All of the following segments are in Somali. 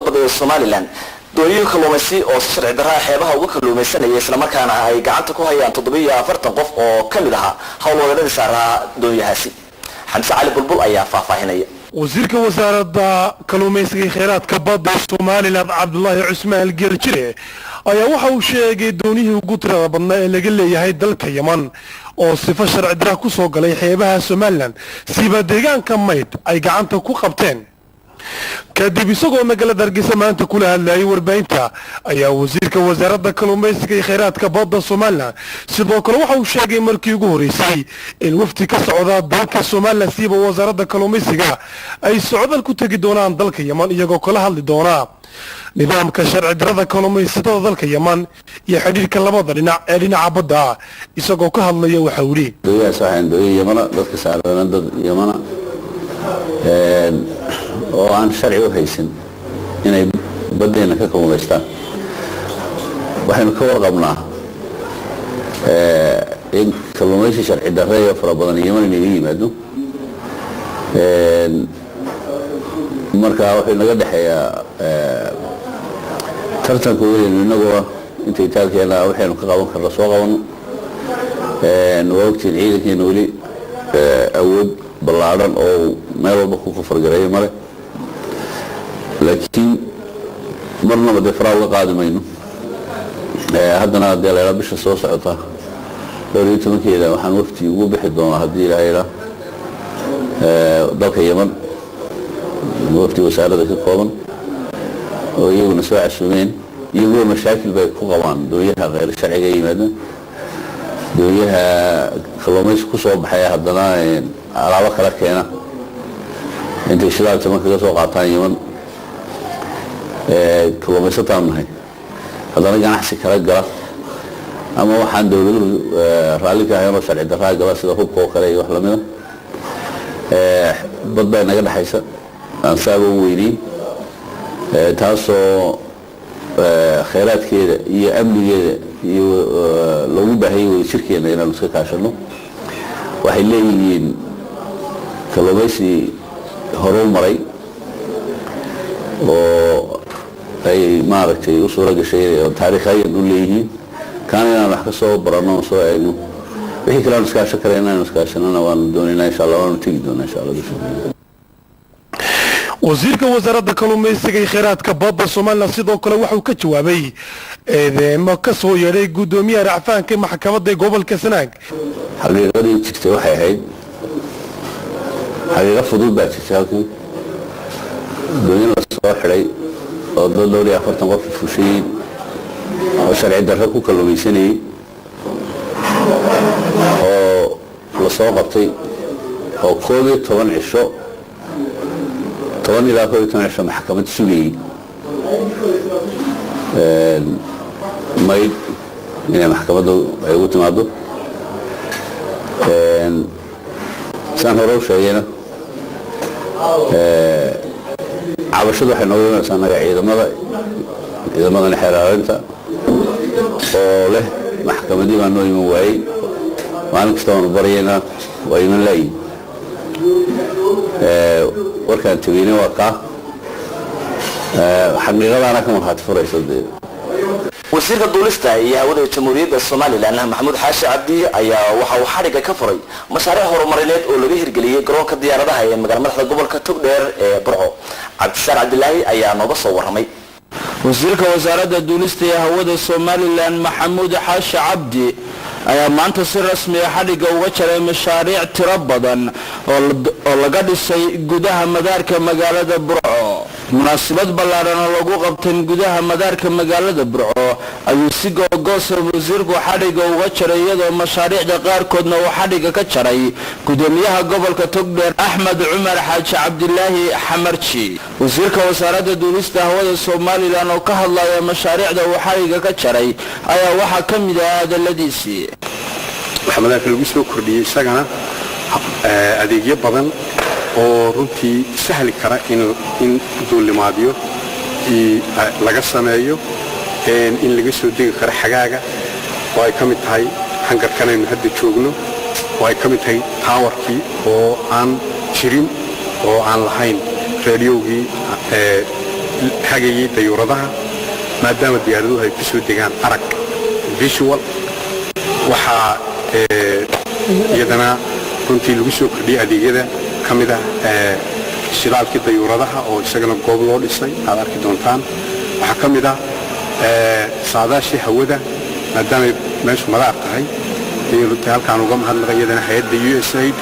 badda ee Somaliland doonyo kalluumaysi oo sharci darro xeebaha uga kalluumaysanaya isla markaana ay gacanta ku hayaan 740 qof oo kamid ah hawlwadeenada saaraa doonyahaasi xamse cali bulbul ayaa faahfaahinaya wasiirka wasaaradda kalluumaysiga iyo kheyraadka badda Somaliland Cabdullaahi Cusmaan Geerjire ayaa waxa uu sheegay doonihii ugu tirada badnaa ee laga leeyahay dalka Yemen oo sifo sharci darro ku soo galay xeebaha Somaliland siba deegaanka Mayd ay gacanta ku qabteen kadib isagoo magaalada Hargeysa maanta kula hadlayay warbaahinta ayaa wasiirka wasaaradda kalluumaysiga iyo kheyraadka badda Somaliland sidoo kale waxa uu sheegay markii ugu horeysay in wafdi ka socda dalka Somaliland siba wasaaradda kalluumaysiga ay socdaal ku tagi doonaan dalka Yemen iyagoo kala hadli doona nidaamka sharci darrada kalluumaysatada dalka Yemen iyo xiriirka labada dhinac ee dhinaca badda isagoo ka hadlaya waxa uu yiri Yemen dadka saaran dad Yemen oo aan sharci u haysan inay badeena ka kalluumaystaan waxaynu ka warqabnaa in kalluumaysi sharci darro iyo fara badan Yemen inay yimaado marka waxay naga dhaxeeyaa tartanka weyn inagoo intay taalkeena waxaynu ka qaban karno soo qabano waqti ciidankeena wali awood ballaaran oo meel walba ku fargareeyay mare laakiin marnaba defraad la qaadimayno haddana deelayla bisha soo socota 12keeda waxaan waqti ugu bixi doonaa haddii ilaahay dalka Yemen waqti wasaaradda ka kooban oo iyaguna soo casuumeen iyagoo mashaakil bay ku qabaan dooyaha غير sharciga yimaadaan dooyaha kalluumaysi ku soo baxay haddana alaabo kala keena intay shidaal taman kaga soo qaataan Yemen kalluumaysataan nahay haddana ganacsi kala gala ama waxaan dawladdu raalli ka ahayn oo sharci darro gala sida hubka oo kale iyo wax lamida bad bay naga dhaxaysa aan saabo weynii taasoo kheyraadkeeda iyo amnigeeda iyo lagu baahayay shirkeena inaan iska kaashano waxay leeyihiin kalluumaysi horumaray oo ay maaragtay u suura gashay oo taariikhiyan u leeyihiin kaana inaan wax ka soo barano soo eegno wixii kale aan iskaasho karayna inaan iskaashanana waan doonaynaa insha Allah waan tagi doonaa insha Allah wasiirka wasaaradda kalluumaysiga iyo kheyraadka badda Somaliland sidoo kale waxa uu ka jawaabay eedeymo ka soo yeeray gudoomiyaha racfaanka maxkamadda gobolka Sanaag xaqiiqadii jirtay waxay ahayd xaqiiqo fudud baa jirtay halkan doonyo la soo xiray oo dad 40 qof fushay oo sharci darro ku kalluumaysanayay oo la soo qabtay oo 12 cisho 10 ilaa 12 cisho maxkamad sugayay Mayd inay maxkamaddu ay ugu timaado saan hore u sheegayna cabashadu waxay nooga imanaysaa naga ciidamada xeeraarinta oo leh maxkamadii baa noo iman waayey maalin kasta waanu baryaynaa waa iman laayiin warkaan tageynay waa kaa xaqiiqadaana ka markhaati furaysa wasiirka duulista iyo hawada jamhuuriyadda Somaliland Maxamuud Xaashi Cabdi ayaa waxa uu xariga ka furay mashaariic horumarineed oo laga hirgeliyay garoonka diyaaradaha ee magaalada madaxda gobolka Togdheer ee Burco Cabdishaar Cabdilaahi ayaa nooga soo warramay wasiirka wasaaradda duulista iyo hawada Somaliland Maxamuud Xaashi Cabdi ayaa maanta si rasmi ah xariga uga jaray mashaariic tiro badan oo laga dhisay gudaha madaarka magaalada Burco munaasabad ballaaran oo lagu qabtay gudaha madaarka magaalada Burco ayuu si go'goos ah wasiirku xariga uga jaray iyadoo mashaariicda qaarkoodna uu xariga ka jaray gudoomiyaha gobolka Togdheer Axmed Cumar Xaaji Cabdilaahi Xamarji wasiirka wasaaradda duulista hawada Somaliland oo ka hadlaya mashaariicda uu xariga ka jaray ayaa waxa kamid ah hadaladiisii maxamed lagu soo kordhiyay isagana adeegyo badan oo runtii sahli kara in duulimaadyo laga sameeyo in laga soo degi karo xagaaga oo ay kamid tahay hangarkan aynu hadda joogno oo ay kamid tahay taawarkii oo aan jirin oo aan lahayn raadiyowgii hagayay dayuuradaha maadaama diyaaraduhu ay ku soo degaan arag visual waxaa iyadana runtii lagu soo kordhiyay adeegyada ka mid ah shilaalkii dayuuradaha oo isagana goob loo dhisay aad arki doontaan waxaa ka mid ah saadaashii hawada maadaamay meeshu madaar tahay runtii halkaan uga mahadnaqa iyadana hay-adda USAID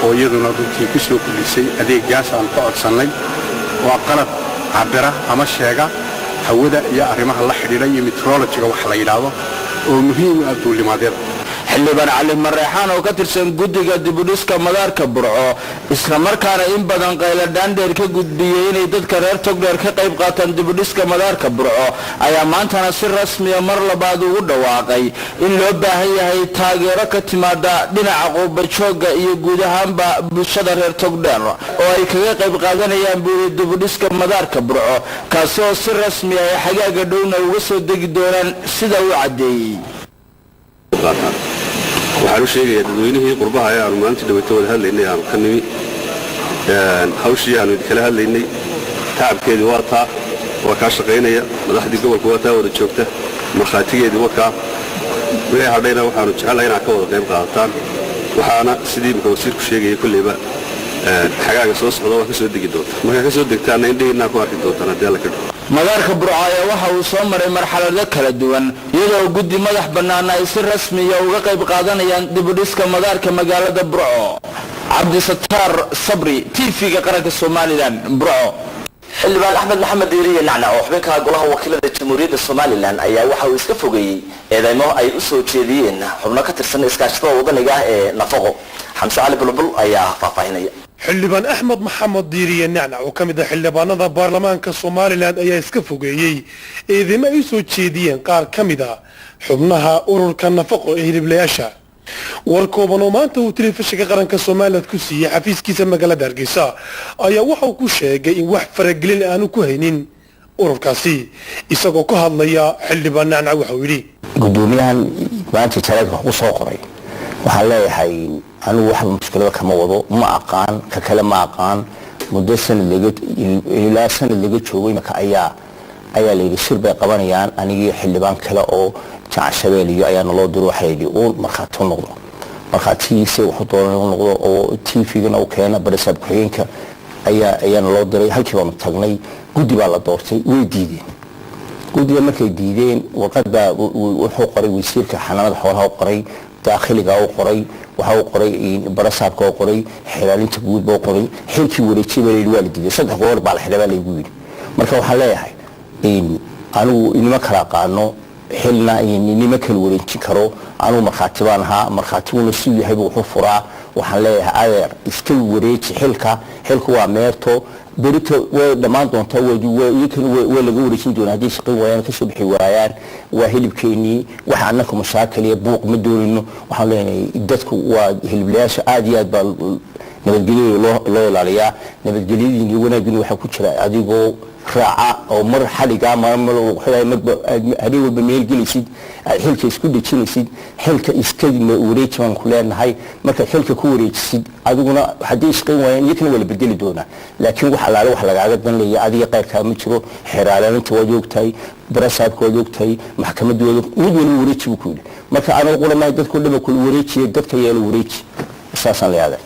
oo iyaduna runtii ku soo kordhisay adeeggaas aan ka codsannay waa qalab cabira ama sheega hawada iyo arrimaha la xidhiidha iyo meteorologiga wax la yidhaahdo oo muhiim u ah duulimaadyada xildhibaan cali mareexaan oo ka tirsan guddiga dibudhiska madaarka burco isla markaana in badan qayladhaan dheer ka gudbiyey inay dadka reer togdheer ka qayb qaataan dibudhiska madaarka burco ayaa maantana si rasmiya mar labaad ugu dhawaaqay in loo baahan yahay taageero ka timaada dhinaca qurbajoogga iyo guud ahaanba bulshada reer togdheer oo ay kaga qayb qaadanayaan buuri dibudhiska madaarka burco kaasi oo si rasmi ah xagaaga dhowna uga soo degi doonaan sida uu caddeeyey. waxaan u sheegayaa dadweynihii qurbaha ee aanu maalintii dhaweyta wada hadlaynay aanu ka nimi hawshii aanu idinkala hadlaynay tacabkeedii waa taa waa kaa shaqaynaya madaxdii gobolka waa taa wada joogta markhaatigeedii wakaa wixii hadhayna waxaanu jecelahay inaad ka wada qayb qaadataan waxaana sidii imika wasiirku sheegaya kolleyba xagaaga soo socda waa ka soo degi doonta markaa ka soo degtaanna indhihiinaa ku arki doontaan haddii alla ka dhigo madaarka burco ayaa waxa uu soo maray marxalado kala duwan iyadoo guddi madax bannaan ay si rasmiya uga qayb qaadanayaan dibudhiska madaarka magaalada burco. cabdisataar sabri TV-ga qaranka Soomaaliland burco. xildhibaan axmed maxamed diiriye nacna oo xubinka golaha wakiilada jamhuuriyadda Soomaaliland ayaa waxa uu iska fogeeyay eedeymo ay u soo jeediyeen xubno ka tirsan iskaashatada wadaniga ee nafaqo. xamse cali bulbul ayaa faahfaahinaya. xildhibaan axmed maxamed diiriye nacnac oo ka mid ah xildhibaanada baarlamaanka Soomaaliland ayaa iska fogeeyay eedeymo ay soo jeediyeen qaar ka mid ah xubnaha ururka nafaqo ee hiliblayaasha. warkooban oo maanta uu telefishinka qaranka Soomaaliland ku siiyay xafiiskiisa magaalada Hargeysa ayaa waxa uu ku sheegay in wax faragelin aanu ku haynin ururkaasi isagoo ka hadlaya xildhibaan nacnac waxa uu yiri gudoomiyahan maanta talaga ku soo qoray waxaa leeyahay anu wax mushkilada kama wado ma aqaan ka kale ma aqaan muddo sanad laga joogay marka ayaa leeyahay shir bay qabanayaan anigii xildhibaan kale oo jacashabeel iyo ayaa naloo diro waxay yidhi uu markhaati noqdo markhaatigiisa wuxuu doonay noqdo oo TV-gana uu keena barisaab ku-xigeenka ayaa naloo diray halkii baanu tagnay guddi baa la doortay way diideen guddiga markay diideen warqadda wuxuu qoray wasiirka xanaanada xoolaha u qoray daakhiliga uu qoray waxa uu qoray barasaabka uu qoray xilaalinta guud buu qoray xilkii wareejiyay baa la diiday saddex goor baa la xidhay lagu yiri marka waxaan leeyahay anigu inima kala qaano xilna inima kala wareejin karo anigu markhaati baan ahaa markhaatiguna si yahay wuxuu furaa waxaan leeyahay adeer iska wareeji xilku waa meerto berito way dhamaan doontaa waa laga wareejin doonaa haddii shaqo waayaan ka soo bixi waayaan waa hilibkeenii waxa annaka mashaakiliya buuq ma doonino waxaan leenahay dadku waa hiliblayaasha aad iyo aad baa nabadgelyada loo ilaaliyaa nabadgelyadii wanaagina waxaa ku jira adigoo raaca oo mar xaliga habeen walba meel gelaysid xilka isku dejinaysid xilka iska wareejibaan ku leenahay marka xilka ku wareejisid adiguna haddii shaqayn waayaan iyakana waa la bedeli doonaa laakiin wax alaale wax lagaaga danlaya adiga qayrkaa ma jiro xeeraalaalinta waad ogtahay barasaabka waad ogtahay maxkamadda waad mid waliba wareeji buu ku yidhi marka anaga quramahay dadkao dhan kula wareejiya dadka yeelo wareeji saasaan leeyahay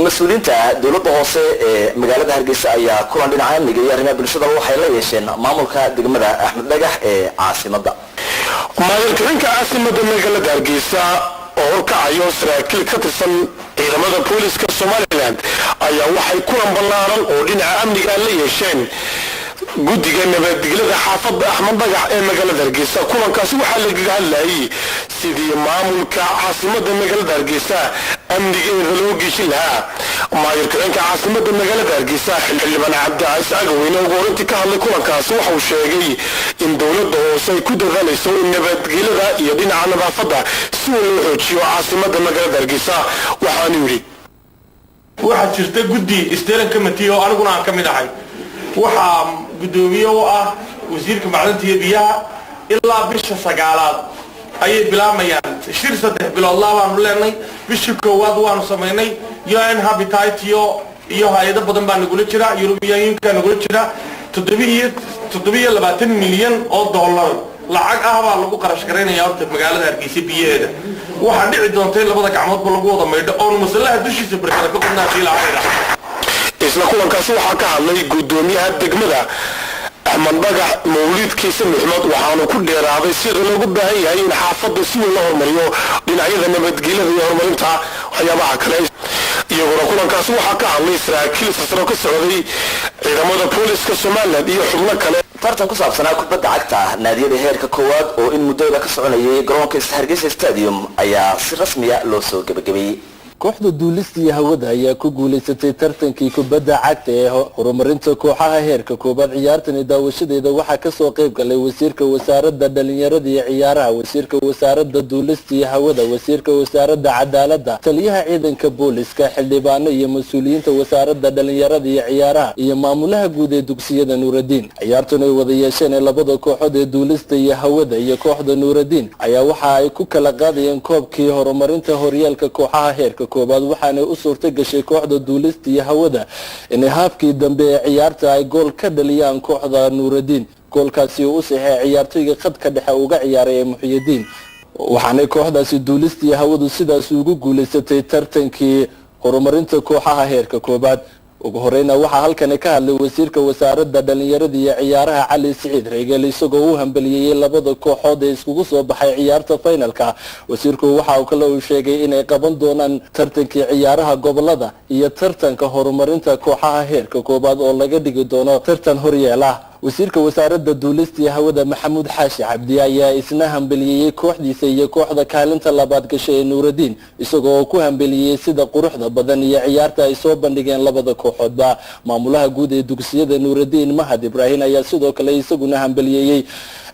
mas-uuliyiinta dowladda hoose ee magaalada Hargeysa ayaa kulan dhinaca amniga iyo arrimaha bulshada waxay la yeesheen maamulka degmada Axmed Dhagax ee caasimadda. maamulka caasimadda magaalada Hargeysa oo horkacayo saraakiil ka tirsan ciidamada booliska Soomaaliland ayaa waxay kulan ballaaran oo dhinaca amniga la yeesheen guddiga nabadgelyada xaafadda Axmed Dhagax ee magaalada Hargeysa. kulankaasi waxaa laga hadlayay sidii maamulka caasimadda magaalada Hargeysa amniga loo geeshin lahaa. maamulka caasimadda magaalada Hargeysa xildhibaan Cabdi Agaweyne oo goortii ka hadlay kulankaasi waxa uu sheegay in dowladda hoose ay ku dadaalayso in nabadgelyada iyo dhinaca nadaafadda si loo xoojiyo caasimadda magaalada Hargeysa. waxaan yiri waxa jirta guddi isteeran committee oo aniguna aan ka mid ahay waxaa gudoomiye u ah wasiirka macdanta iyo biyaha ilaa bisha 9aad ayay bilaamayaan shir 3 bilood labaanu leenay bishii koowaad waanu sameynay UN Habitat iyo hay'ado badan baa nagula jira European Union nagula jira 7 $720 milyan oo dollar lacag ah baa lagu qarash gareynayaa horta magaalada Hargeysa biyeeda waxa dhici doonta labada gacmoodba lagu wada maydho oo mas'alaha dushiisa barkada ka qodnaa fiilaadeeda isla kulankaasi waxaa ka hadlay gudoomiyaha degmada Ahmed Bagax Mawlid Kiise Maxmed waxaanu ku dheeraaday sida loogu baahan yahay in xaafadda si weyn loo horumariyo dhinacyada nabadgelyada iyo horumarinta waxyaabaha kale iyagoo kulankaasi waxaa ka hadlay saraakiil sare ka socday ciidamada booliska Soomaaliland iyo xubno kale tartan ku saabsanaa kubadda cagta naadiyada heerka koowaad oo in muddada ka soconayay garoonka Hargeysa Stadium ayaa si rasmi ah loo soo gabagabay kooxda duulista iyo hawada ayaa ku guuleysatay tartankii kubadda cagta ee horumarinta kooxaha heerka koobaad ciyaartan daawashadeeda waxaa ka soo qayb galay wasiirka wasaaradda dhalinyarada iyo ciyaaraha wasiirka wasaaradda duulista iyo hawada wasiirka wasaaradda cadaaladda taliyaha ciidanka booliska xildhibaano iyo mas'uuliyiinta wasaaradda dhalinyarada iyo ciyaaraha iyo maamulaha guud ee dugsiyada Nuuraddiin ciyaartan ay wada yeesheen labada kooxood ee duulista iyo hawada iyo kooxda Nuuraddiin ayaa waxa ay ku kala qaadayeen koobkii horumarinta horyaalka kooxaha heerka koobaad waxaana u suurta gashay kooxda duulista iyo hawada in haafkii dambe ee ciyaarta ay gool ka dhaliyaan kooxda Nuuraddiin goolkaasi uu saxay ciyaartoyga khadka dhexe uga ciyaaray Muxyidiin waxaana kooxdaasi duulista iyo hawadu sidaas ugu guuleysatay tartankii horumarinta kooxaha heerka koobaad ugu horeyna waxaa halkan ka hadlay wasiirka wasaaradda dhalinyarada iyo ciyaaraha Cali Siciid Reegel isagoo u hambaliyay labada kooxood ee iskugu soo baxay ciyaarta finalka wasiirku waxa uu kale sheegay inay qaban doonaan tartankii ciyaaraha gobolada iyo tartanka horumarinta kooxaha heerka koobaad oo laga dhigi doono tartan horyaala wasiirka wasaaradda duulista iyo hawada Maxamuud Xaashi Cabdi ayaa isna hambaliyay kooxdiisa iyo kooxda kaalinta labaad gashay ee Nuuraddiin isagoo ku hambaliyay sida quruxda badan iyo ciyaarta ay soo bandhigeen labada kooxoodba maamulaha guud ee dugsiyada Nuuraddiin Mahad Ibrahim ayaa sidoo kale isaguna hambaliyay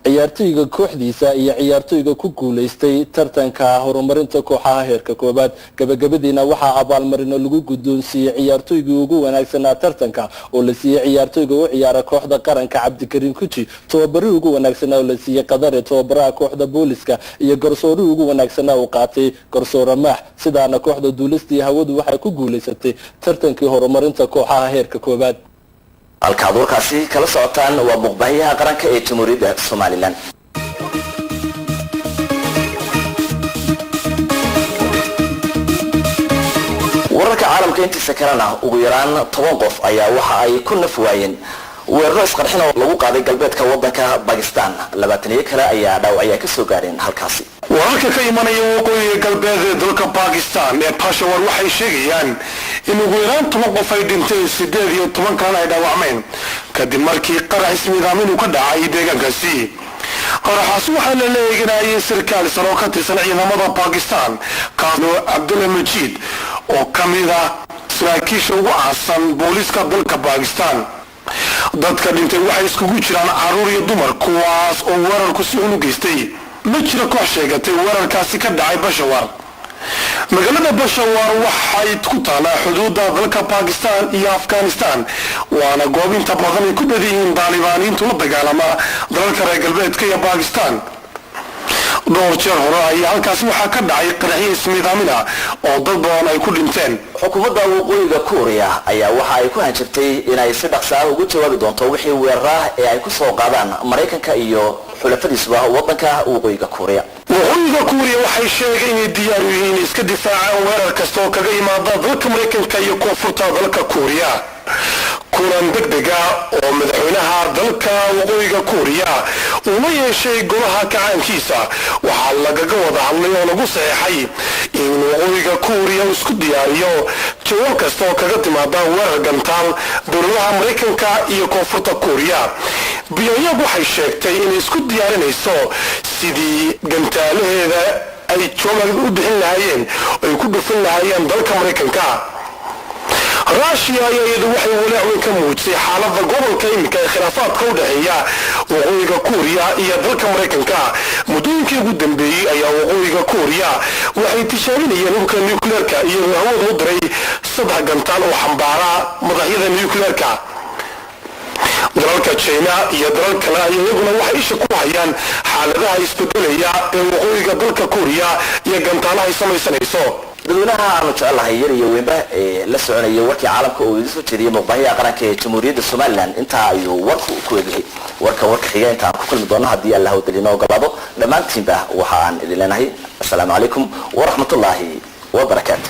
ciyaartoyga kooxdiisa iyo ciyaartoyga ku guuleystay tartanka horumarinta kooxaha heerka koobaad gabagabadiina waxaa abaalmarino lagu guddoonsiiyay ciyaartoygii ugu wanaagsanaa tartanka oo la siiyay ciyaartoyga u ciyaara kooxda qaranka Cabdikariin Kuji tababari ugu wanaagsanaa oo la siiyay Qadare tababaraha kooxda booliska iyo garsoori ugu wanaagsanaa uu qaatay garsoore Maax sidaana kooxda duulista iyo hawadu waxay ku guuleysatay tartankii horumarinta kooxaha heerka koobaad halkaad warkaasi kala socotaan waa muqbaahiyaha qaranka ee Jamhuuriyadda Soomaaliland wararka caalamka intiisa kalena ugu yaraan 10 qof ayaa waxa ay ku naf waayeen weeraro isqarxin oo lagu qaaday galbeedka wadanka Pakistan 20 kale ayaa dhaawacyo ka soo gaareen halkaasi wararka ka imanaya waqooyiga galbeed ee dalka Pakistan ee Peshawar waxay sheegayaan in ugu yaraan 10 qof ay dhinteen 18 kalena ay dhaawacmeen kadib markii qarax ismiidaamin uu ka dhacay deegaankaasi qaraxaas waxaa la leeyahay sarkaal sare oo ka tirsan ciidamada Pakistan kaasoo Abdullah Majid oo kamid ah saraakiisha ugu caansan booliska dalka Pakistan dadka dhintay waxay iskugu jiraan caruur iyo dumar kuwaas oo weerarku si xun u geystay ma jiro koox sheegatay weerarkaasi ka dhacay Peshawar magaalada Peshawar waxay ku taalaa xuduudda dalka Pakistan iyo Afghanistan waana goob inta badan ay ku badiyeen Talibaaniintu la dagaalama dalalka reer galbeedka iyo Pakistan dhowr jeer hore ayaa halkaasi waxaa ka dhacay qaraxyo ismiidaamin ah oo dad badan ay ku dhinteen xukuumadda waqooyiga Kuuriya ayaa waxa ay ku hanjabtay inay si dhaqso ah ugu jawaabi doonto wixii weerar ee ay ku soo qaadaan Mareykanka iyo xulafadiisuba wadanka waqooyiga Kuuriya waqooyiga Kuuriya waxay sheegeen inay diyaar u yihiin iska difaacaan weerar kasta oo kaga yimaada dalka Mareykanka iyo koonfurta dalka Kuuriya kulan degdega oo madaxweynaha dalka waqooyiga Kuuriya uu ma yeeshay golaha kacaankiisa waxaa lagaga wada hadlay oo lagu saxeexay in waqooyiga Kuuriya isku diyaariyo jawaab kasta oo kaga timaada weerar gantaal dowladaha Mareykanka iyo koonfurta Kuuriya Pyongyang waxay sheegtay inay isku diyaarinayso sidii gantaalaheeda ay jawaab u bixin lahaayeen ay ku dhufan lahaayeen dalka Mareykanka Russia ayadu waxay walaac ka muujisay xaaladda gobolka imika ee khilaafaadka u dhaxeeya waqooyiga Kuuriya iyo dalka Mareykanka muddooyinkii ugu dambeeyay ayaa waqooyiga Kuuriya waxay tijaabinayeen hubka nuclearka iyo hawada u diray 3 gantaal oo xambaara madaxyada nuclearka dalalka China iyo dalal kale ayaguna waxay isha ku hayaan xaaladaha isbedelaya ee waqooyiga dalka Kuuriya iyo gantaalaha ay samaysanayso dadweynaha aanu jecelahay yar iyo weynba la soconaya warkii caalamka oo idin soo jeediyay muuqbaahiyaha qaranka ee jamhuuriyadda somalilan intaa ayuu warku ku eegyahay warka xiga inta aan ku kulmi doono haddii allah wadalina ogolaado dhammaantiinba waxa aan idin leenahay assalaamu calaykum waraxmatullaahi wabarakaatu